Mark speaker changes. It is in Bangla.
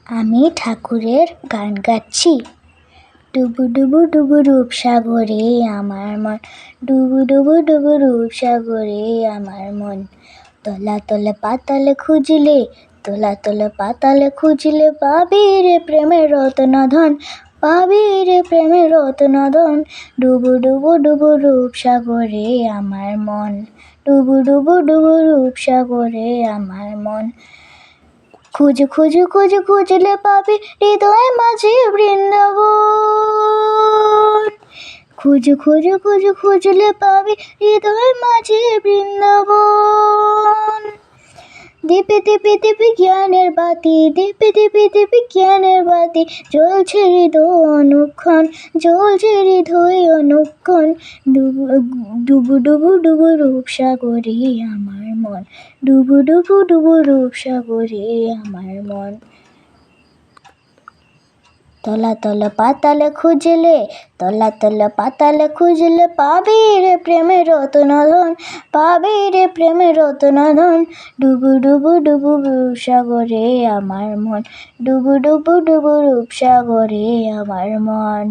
Speaker 1: আমি ঠাকুরের গান গাচ্ছি। ডুবু ডুবু ডুবু রূপসাগরে আমার মন, ডুবু ডুবু ডুবু রূপসাগরে আমার মন। তলা তলে পাতালে খুঁজলে, তলা তলে পাতালে খুঁজলে পাবি রে প্রেমের রত্নধন, পাবি রে প্রেমের রত্নধন। ডুবু ডুবু ডুবু রূপসাগরে আমার মন, ডুবু ডুবু ডুবু রূপসাগরে আমার মন। খুঁজে খুঁজে খুঁজে খুঁজলে পাবি হৃদয় মাঝে বৃন্দাবন, খুঁজে খুঁজে খুঁজে খুঁজলে পাবি হৃদয় মাঝে বৃন্দাবন। দীপে দীপে দীপে জ্ঞানের বাতি, দীপে দীপে দীপে জ্ঞানের বাতি, জ্বলছে হৃদয় অনুক্ষণ, জ্বলছে হৃদয় অনুক্ষণ। ডুবু ডুবু ডুবু ডুবু রূপসাগরে আমার মন, ডুবু ডুবু ডুবু রূপসাগরে আমার মন। তলা তলা পাতালে খুঁজলে, তলা তলা পাতালে খুঁজলে পাবি রে প্রেমের রত্নধন, পাবি রে প্রেমের রত্নধন। ডুবু ডুবু ডুবু রূপসাগরে আমার মন, ডুবু ডুবু ডুবু রূপসাগরে আমার মন।